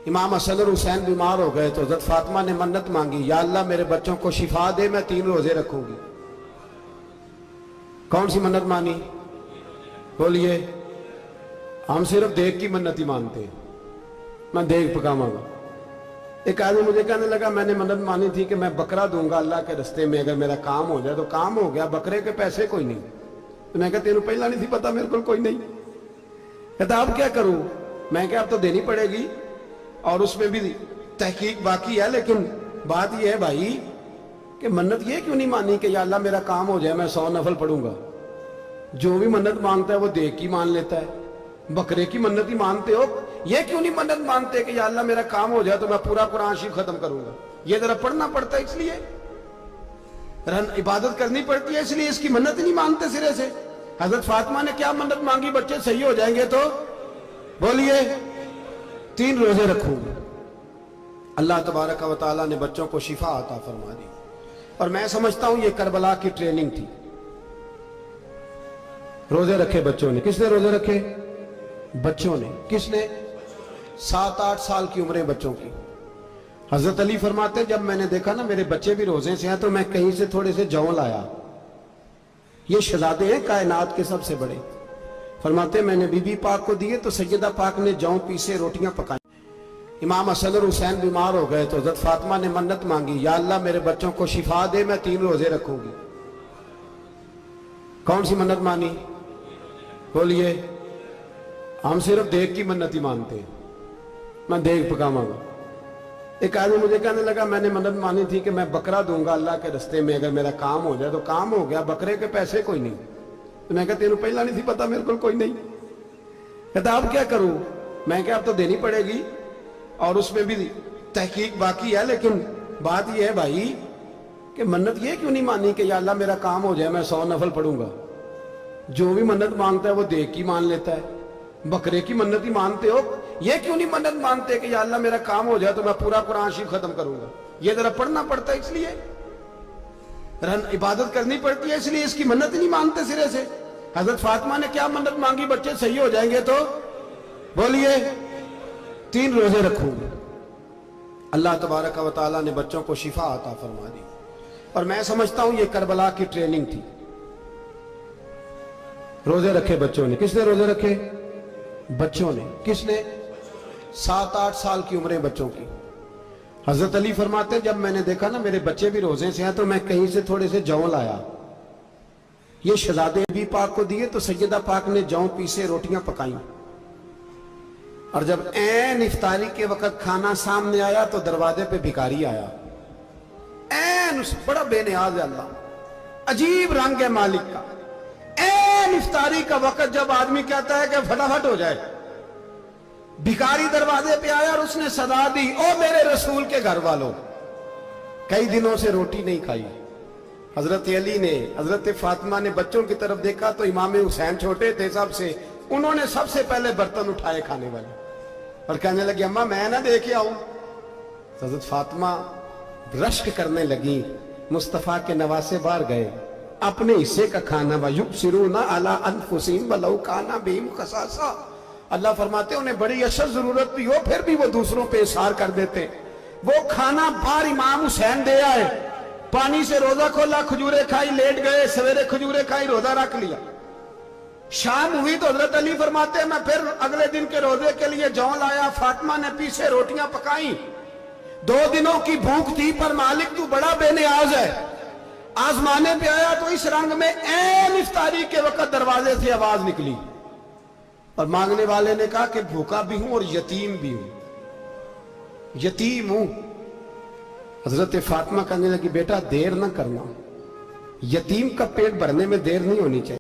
امام حسن اور حسین بیمار ہو گئے تو حضرت فاطمہ نے منت مانگی، یا اللہ میرے بچوں کو شفا دے، میں 3 روزے رکھوں گی۔ کون سی منت مانی؟ بولیے۔ ہم صرف دیکھ کی منت ہی مانتے ہیں، میں دیکھ پکاواں گا۔ ایک آدمی مجھے کہنے لگا میں نے منت مانی تھی کہ میں بکرا دوں گا اللہ کے رستے میں، اگر میرا کام ہو جائے تو کام ہو گیا، بکرے کے پیسے کوئی نہیں۔ تو میں کہا تینوں پہلا نہیں تھی پتا، میرے کو کوئی نہیں۔ کہتا اب کیا کروں؟ میں کہا اب تو دینی پڑے گی، اور اس میں بھی تحقیق باقی ہے، لیکن بات یہ ہے بھائی کہ منت یہ کیوں نہیں مانی کہ یا اللہ میرا کام ہو جائے، میں 100 نفل پڑھوں گا۔ جو بھی منت مانگتا ہے وہ دیکھ کی مان لیتا ہے، بکرے کی منت ہی مانتے ہو، یہ کیوں نہیں منت مانتے کہ یا اللہ میرا کام ہو جائے تو میں پورا قرآن شریف ختم کروں گا؟ یہ ذرا پڑھنا پڑتا ہے، اس لیے عبادت کرنی پڑتی ہے، اس لیے اس کی منت ہی نہیں مانتے سرے سے۔ حضرت فاطمہ نے کیا منت مانگی؟ بچے صحیح ہو جائیں گے تو بولیے 3 روزے رکھوں گے۔ اللہ تبارک و تعالیٰ نے بچوں کو شفا عطا فرما دی، اور میں سمجھتا ہوں یہ کربلا کی ٹریننگ تھی۔ روزے رکھے بچوں نے۔ کس نے روزے رکھے؟ بچوں نے۔ کس نے؟ 7-8 سال کی عمریں بچوں کی۔ حضرت علی فرماتے ہیں جب میں نے دیکھا نا میرے بچے بھی روزے سے ہیں تو میں کہیں سے تھوڑے سے جون لایا۔ یہ شہزادے ہیں کائنات کے سب سے بڑے۔ فرماتے ہیں میں نے بی بی پاک کو دیے تو سیدہ پاک نے جون پیسے روٹیاں پکائیں۔ امام حسن اور حسین بیمار ہو گئے تو حضرت فاطمہ نے منت مانگی، یا اللہ میرے بچوں کو شفا دے، میں 3 روزے رکھوں گی۔ کون سی منت مانی؟ بولیے۔ ہم صرف دیکھ کی منت ہی مانتے ہیں، میں دیکھ پکاواں گا۔ ایک آدمی مجھے کہنے لگا میں نے منت مانی تھی کہ میں بکرا دوں گا اللہ کے رستے میں، اگر میرا کام ہو جائے تو کام ہو گیا، بکرے کے پیسے کوئی نہیں۔ تو میں کہا تینوں پہلا نہیں تھی پتا، میرے کو کوئی نہیں۔ کہتا اب کیا کروں؟ میں کہا اب تو دینی پڑے گی، اور اس میں بھی تحقیق باقی ہے، لیکن بات یہ ہے بھائی کہ منت یہ کیوں نہیں مانی کہ یا اللہ میرا کام ہو جائے، میں 100 نفل پڑھوں گا۔ جو بھی منت مانگتا ہے وہ دیکھ کی مان لیتا ہے، بکرے کی منت ہی مانتے ہو، یہ کیوں نہیں منت مانتے کہ یا اللہ میرا کام ہو جائے تو میں پورا قرآن شریف ختم کروں گا؟ یہ ذرا پڑھنا پڑتا ہے، اس لیے عبادت کرنی پڑتی ہے، اس لیے اس کی منت ہی نہیں مانتے سرے سے۔ حضرت فاطمہ نے کیا منت مانگی؟ بچے صحیح ہو جائیں گے تو بولیے 3 روزے رکھوں گے۔ اللہ تبارک و تعالیٰ نے بچوں کو شفا عطا فرما دی، اور میں سمجھتا ہوں یہ کربلا کی ٹریننگ تھی۔ روزے رکھے بچوں نے۔ کس نے روزے رکھے؟ بچوں نے۔ کس نے؟ 7-8 سال کی عمریں بچوں کی۔ حضرت علی فرماتے ہیں جب میں نے دیکھا نا میرے بچے بھی روزے سے ہیں تو میں کہیں سے تھوڑے سے جون لایا۔ یہ شہزادے بی پاک کو دیے تو سیدہ پاک نے جون پیسے روٹیاں پکائیں، اور جب عین افطاری کے وقت کھانا سامنے آیا تو دروازے پہ بھکاری آیا۔ عین بڑا بے نیاز ہے اللہ، عجیب رنگ ہے مالک کا۔ عین افطاری کا وقت جب آدمی کہتا ہے کہ فٹافٹ ہو جائے، بھکاری دروازے پہ آیا اور اس نے صدا دی، او میرے رسول کے گھر والوں، کئی دنوں سے روٹی نہیں کھائی۔ حضرت علی نے، حضرت فاطمہ نے بچوں کی طرف دیکھا تو امام حسین چھوٹے تھے سب سے، انہوں نے سب سے پہلے برتن اٹھائے کھانے والے، اور کہنے لگے اماں میں نہ دیکھے آؤں۔ حضرت فاطمہ رشک کرنے لگی، مصطفیٰ کے نواسے باہر گئے، اپنے حصے کا کھانا وَيُبْصِرُونَ عَلَىٰ أَنفُسِهِمْ وَلَوْ كَانَ بِهِمْ خَصَاصَةٌ۔ اللہ فرماتے انہیں بڑی اشد ضرورت بھی ہو پھر بھی وہ دوسروں پہ اثار کر دیتے۔ وہ کھانا باہر امام حسین دے آئے، پانی سے روزہ کھولا، کھجورے کھائی، لیٹ گئے، سویرے کھجورے کھائی، روزہ رکھ لیا۔ شام ہوئی تو حضرت علی فرماتے ہیں میں پھر اگلے دن کے روزے کے لیے جون لایا، فاطمہ نے پیسے روٹیاں پکائیں۔ 2 دنوں کی بھوک تھی پر مالک تو بڑا بے نیاز ہے، آزمانے پہ آیا تو اس رنگ میں عین افطاری کے وقت دروازے سے آواز نکلی، اور مانگنے والے نے کہا کہ بھوکا بھی ہوں اور یتیم بھی ہوں، یتیم ہوں۔ حضرت فاطمہ کہنے لگی بیٹا دیر نہ کرنا، یتیم کا پیٹ بھرنے میں دیر نہیں ہونی چاہیے۔